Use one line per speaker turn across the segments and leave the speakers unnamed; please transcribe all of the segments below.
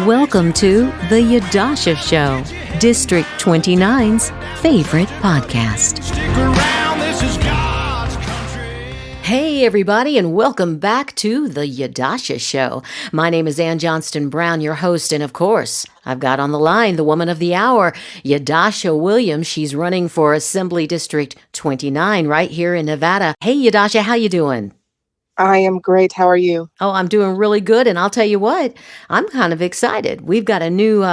Welcome to The Yadusha Show, District 29's favorite podcast. Hey, everybody, and welcome back to The Yadusha Show. My name is Ann Johnston Brown, your host, and of course, I've got on the line the woman of the hour, Yadusha Williams. She's running for Assembly District 29 right here in Nevada. Hey, Yadusha, how you doing?
I am great. How are you?
Oh, I'm doing really good, and I'll tell you what, I'm kind of excited. We've got a new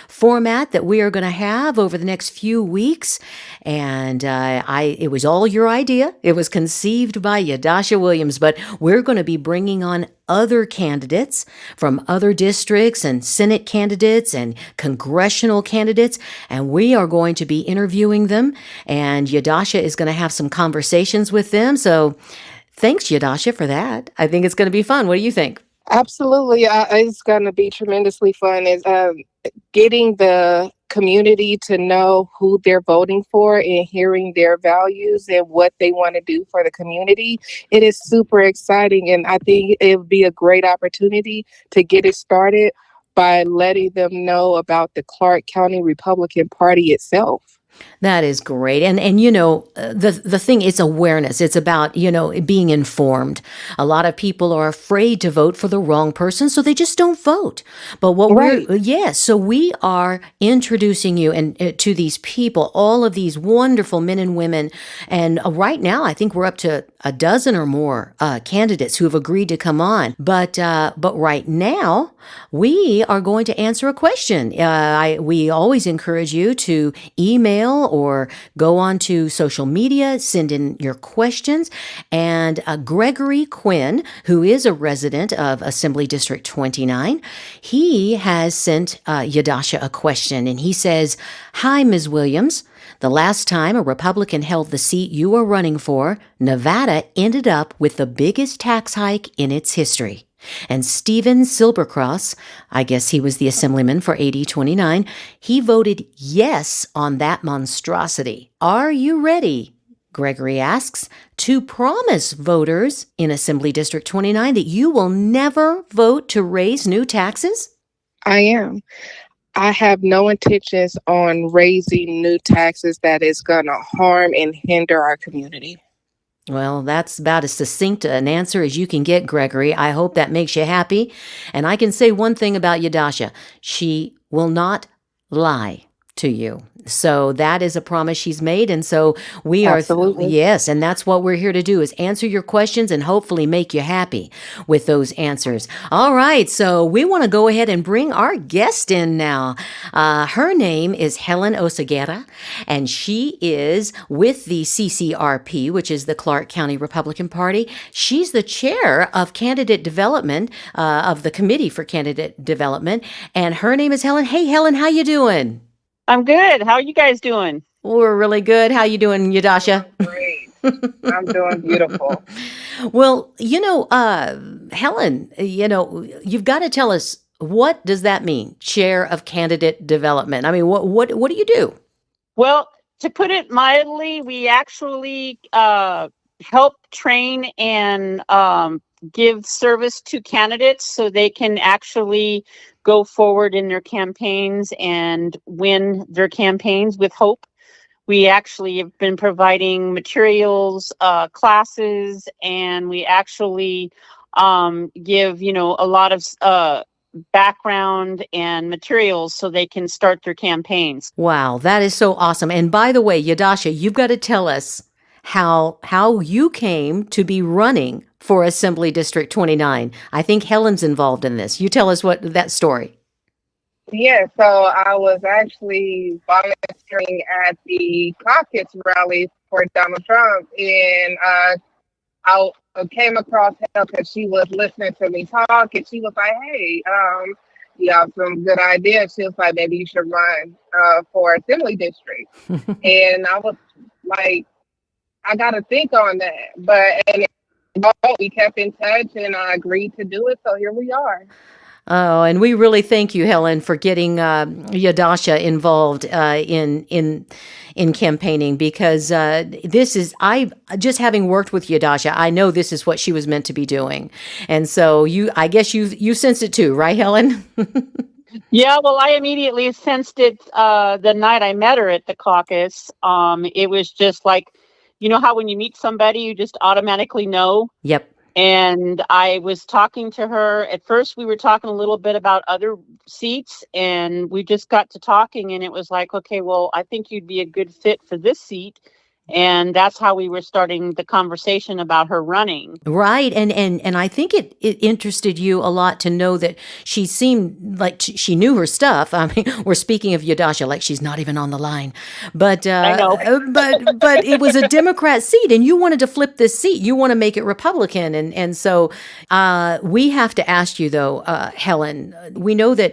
format that we are going to have over the next few weeks, and it was all your idea. It was conceived by Yadusha Williams, but we're going to be bringing on other candidates from other districts and Senate candidates and congressional candidates, and we are going to be interviewing them, and Yadusha is going to have some conversations with them, so thanks, Yadusha, for that. I think it's going to be fun. What do you think?
Absolutely. It's going to be tremendously fun. Is getting the community to know who they're voting for and hearing their values and what they want to do for the community. It is super exciting, and I think it would be a great opportunity to get it started by letting them know about the Clark County Republican Party itself.
That is great. And you know, the thing is awareness. It's about, being informed. A lot of people are afraid to vote for the wrong person, so they just don't vote. But so we are introducing you and to these people, all of these wonderful men and women. And right now, I think we're up to a dozen or more candidates who have agreed to come on. But right now, we are going to answer a question. We always encourage you to email or go on to social media, send in your questions. And Gregory Quinn, who is a resident of Assembly District 29, he has sent Yadusha a question, and he says, "Hi, Ms. Williams. The last time a Republican held the seat you are running for, Nevada ended up with the biggest tax hike in its history. And Stephen Silbercross, I guess he was the assemblyman for AD 29, he voted yes on that monstrosity. Are you ready," Gregory asks, "to promise voters in Assembly District 29 that you will never vote to raise new taxes?"
I am. I have no intentions on raising new taxes that is going to harm and hinder our community.
Well, that's about as succinct an answer as you can get, Gregory. I hope that makes you happy. And I can say one thing about Yadusha. She will not lie to you. So that is a promise she's made. And so we are, yes, and that's what we're here to do, is answer your questions and hopefully make you happy with those answers. All right, so we want to go ahead and bring our guest in now. Her name is Helen Oseguera, and she is with the CCRP, which is the Clark County Republican Party. She's the chair of candidate development, of the Committee for Candidate Development, and her name is Helen. Hey, Helen, how you doing?
I'm good. How are you guys doing?
We're really good. How you doing, Yadusha?
Great. I'm doing beautiful.
Well, Helen, you've got to tell us, what does that mean, chair of candidate development? I mean, what do you do?
Well, to put it mildly, we actually help train and give service to candidates so they can actually go forward in their campaigns and win their campaigns with hope. We actually have been providing materials, classes, and we actually give, a lot of background and materials so they can start their campaigns.
Wow, that is so awesome. And by the way, Yadusha, you've got to tell us how you came to be running for Assembly District 29. I think Helen's involved in this. You tell us that story.
Yeah, so I was actually volunteering at the caucus rally for Donald Trump, and I came across her because she was listening to me talk, and she was like, "Hey, you have some good ideas." She was like, "Maybe you should run for Assembly District." And I was like, I got to think on that. But we kept in touch, and I agreed to do it. So here we are.
Oh, and we really thank you, Helen, for getting Yadusha involved in campaigning, because just having worked with Yadusha, I know this is what she was meant to be doing, and so I guess you sensed it too, right, Helen?
Yeah, well, I immediately sensed it the night I met her at the caucus. It was just like, you know how when you meet somebody, you just automatically know.
Yep.
And I was talking to her. At first, we were talking a little bit about other seats, and we just got to talking, and it was like, okay, well, I think you'd be a good fit for this seat. And that's how we were starting the conversation about her running.
Right. And I think it interested you a lot to know that she seemed like she knew her stuff. I mean, we're speaking of Yadusha like she's not even on the line. But
I know.
but it was a Democrat seat and you wanted to flip this seat. You want to make it Republican. And so we have to ask you though, Helen, we know that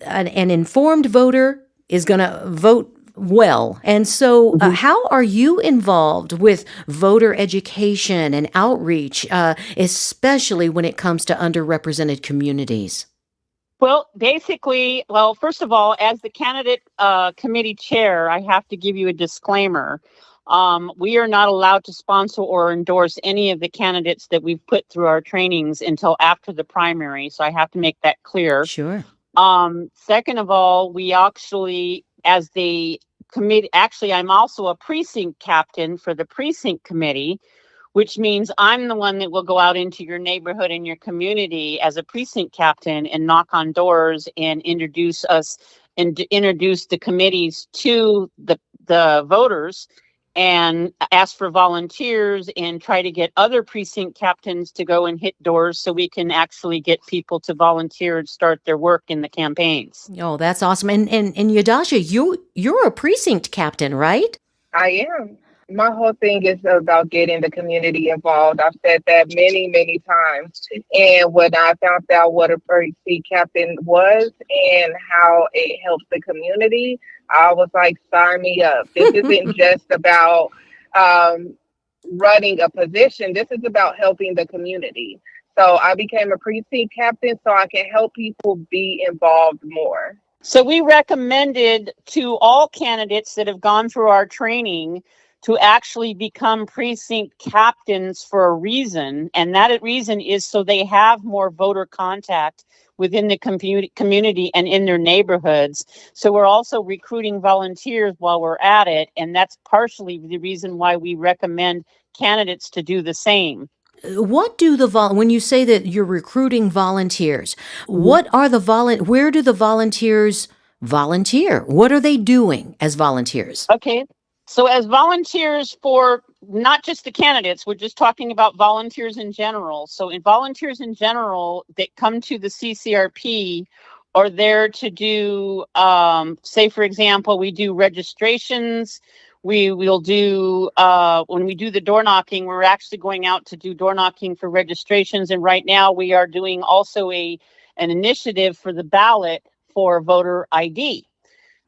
an informed voter is going to vote well. And so, how are you involved with voter education and outreach, especially when it comes to underrepresented communities?
Well, basically, well, first of all, as the candidate committee chair, I have to give you a disclaimer. We are not allowed to sponsor or endorse any of the candidates that we've put through our trainings until after the primary. So I have to make that clear.
Sure.
Second of all, we actually, as the committee, actually, I'm also a precinct captain for the precinct committee, which means I'm the one that will go out into your neighborhood and your community as a precinct captain and knock on doors and introduce us and introduce the committees to the voters and ask for volunteers and try to get other precinct captains to go and hit doors so we can actually get people to volunteer and start their work in the campaigns.
Oh, that's awesome. And Yadusha, you're a precinct captain, right?
I am. My whole thing is about getting the community involved. I've said that many, many times. And when I found out what a precinct captain was and how it helps the community, I was like, sign me up. This isn't just about running a position. This is about helping the community. So I became a precinct captain so I can help people be involved more.
So we recommended to all candidates that have gone through our training to actually become precinct captains for a reason. And that reason is so they have more voter contact within the community and in their neighborhoods. So we're also recruiting volunteers while we're at it. And that's partially the reason why we recommend candidates to do the same.
What do when you say that you're recruiting volunteers, what are where do the volunteers volunteer? What are they doing as volunteers?
Okay. So as volunteers for not just the candidates, we're just talking about volunteers in general. So in volunteers in general that come to the CCRP are there to do, say, for example, we do registrations. We will do, when we do the door knocking, we're actually going out to do door knocking for registrations. And right now we are doing also an initiative for the ballot for voter ID.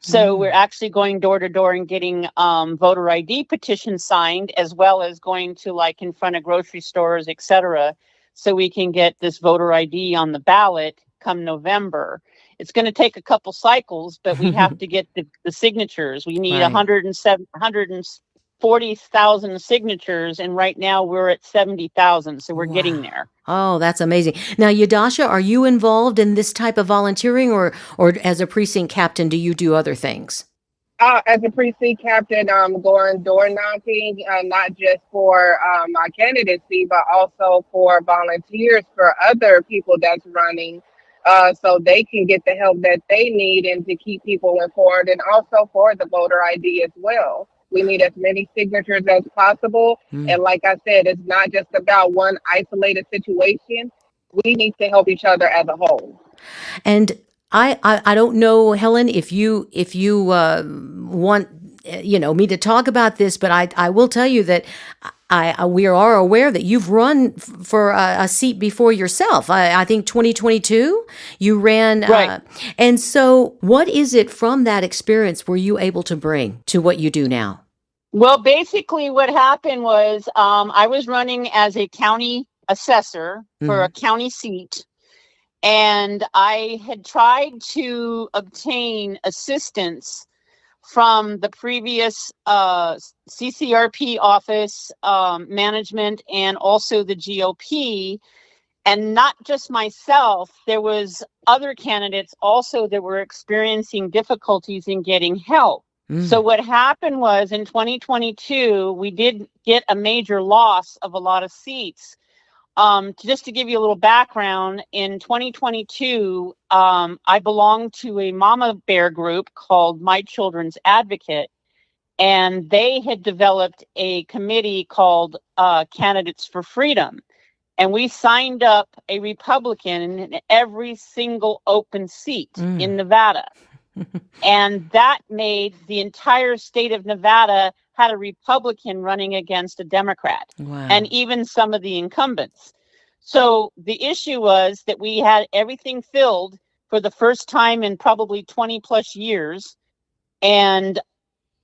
So we're actually going door to door and getting voter ID petitions signed, as well as going to like in front of grocery stores, et cetera, so we can get this voter ID on the ballot come November. It's going to take a couple cycles, but we have to get the signatures. We need 140,000 signatures, and right now we're at 70,000, so we're getting there.
Oh, that's amazing. Now, Yadusha, are you involved in this type of volunteering, or as a precinct captain, do you do other things?
As a precinct captain, I'm going door knocking, not just for my candidacy, but also for volunteers for other people that's running, so they can get the help that they need and to keep people informed, and also for the voter ID as well. We need as many signatures as possible. And like I said, it's not just about one isolated situation. We need to help each other as a whole.
And I don't know, Helen, if you want me to talk about this, but I will tell you that we are aware that you've run for a seat before yourself. I think 2022 you ran,
right.
And so what is it from that experience were you able to bring to what you do now?
Well, basically what happened was I was running as a county assessor for a county seat. And I had tried to obtain assistance from the previous CCRP office management and also the GOP. And not just myself, there was other candidates also that were experiencing difficulties in getting help. So what happened was in 2022, we did get a major loss of a lot of seats. Just to give you a little background, in 2022, I belonged to a mama bear group called My Children's Advocate, and they had developed a committee called Candidates for Freedom. And we signed up a Republican in every single open seat in Nevada. And that made the entire state of Nevada had a Republican running against a Democrat.
Wow.
And even some of the incumbents. So the issue was that we had everything filled for the first time in probably 20 plus years. And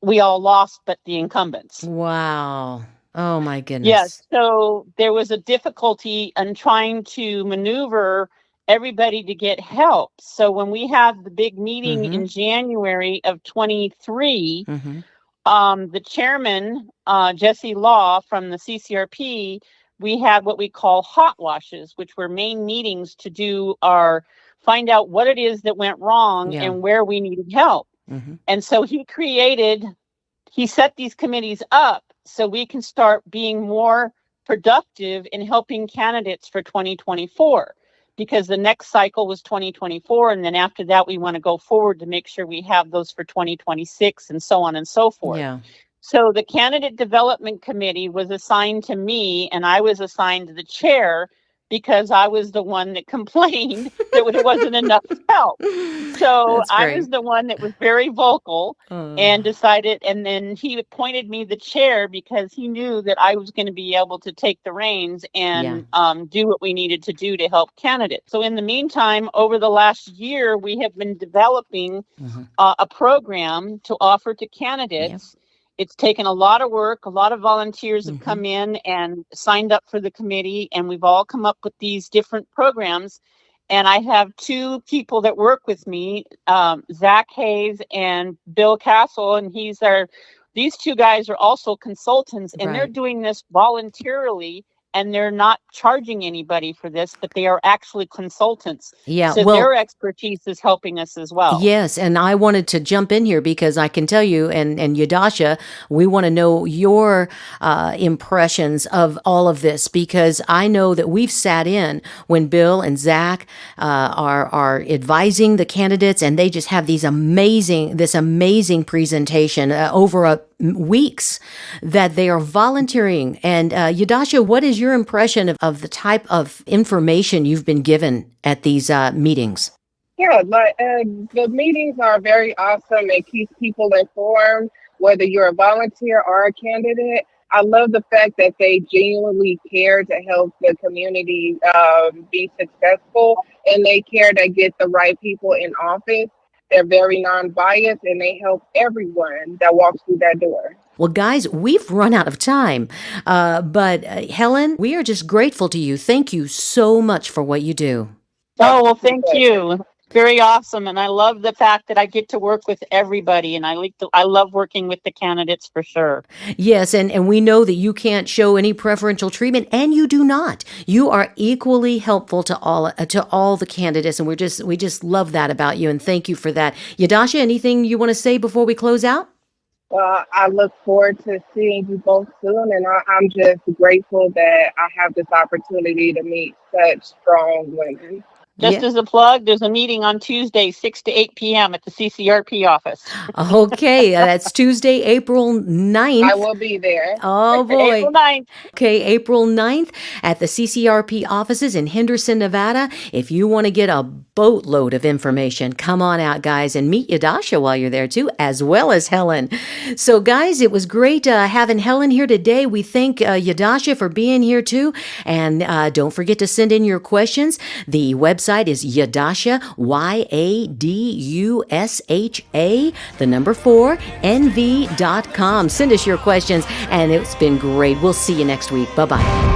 we all lost but the incumbents.
Wow. Oh my goodness.
Yes. So there was a difficulty in trying to maneuver everybody to get help. So when we had the big meeting in January of 23, the chairman, Jesse Law from the CCRP, we had what we call hot washes, which were main meetings to find out what it is that went wrong and where we needed help. And so he set these committees up so we can start being more productive in helping candidates for 2024, because the next cycle was 2024. And then after that, we want to go forward to make sure we have those for 2026 and so on and so forth.
Yeah.
So the candidate development committee was assigned to me, and I was assigned to the chair because I was the one that complained that it wasn't enough help. So I was the one that was very vocal and decided, and then he appointed me the chair because he knew that I was going to be able to take the reins and do what we needed to do to help candidates. So in the meantime, over the last year, we have been developing a program to offer to candidates. It's taken a lot of work. A lot of volunteers have come in and signed up for the committee, and we've all come up with these different programs. And I have two people that work with me, Zach Hayes and Bill Castle, and these two guys are also consultants, and they're doing this voluntarily, and they're not charging anybody for this, but they are actually consultants.
Yeah,
so their expertise is helping us as well.
Yes, and I wanted to jump in here because I can tell you, and Yadusha, we want to know your impressions of all of this, because I know that we've sat in when Bill and Zach are advising the candidates, and they just have this amazing presentation over weeks that they are volunteering. And Yadusha, what is your impression of the type of information you've been given at these meetings?
Yeah, the meetings are very awesome. It keeps people informed, whether you're a volunteer or a candidate. I love the fact that they genuinely care to help the community be successful, and they care to get the right people in office. They're very non-biased, and they help everyone that walks through that door.
Well, guys, we've run out of time. But Helen, we are just grateful to you. Thank you so much for what you do.
Oh, well, thank you. Very awesome. And I love the fact that I get to work with everybody, and I love working with the candidates for sure.
Yes, and we know that you can't show any preferential treatment, and you do not. You are equally helpful to all the candidates, and we just love that about you, and thank you for that. Yadusha, anything you want to say before we close out?
Well, I look forward to seeing you both soon, and I'm just grateful that I have this opportunity to meet such strong women.
Just as a plug, there's a meeting on Tuesday, 6 to 8 p.m. at the CCRP office.
Okay, that's Tuesday, April 9th.
I will be there.
Oh, boy.
April 9th.
Okay, April 9th at the CCRP offices in Henderson, Nevada. If you want to get a boatload of information, come on out, guys, and meet Yadusha while you're there, too, as well as Helen. So, guys, it was great having Helen here today. We thank Yadusha for being here, too. And don't forget to send in your questions. The website is Yadusha, Yadusha, the number 4, NV.com. Send us your questions, and it's been great. We'll see you next week. Bye-bye.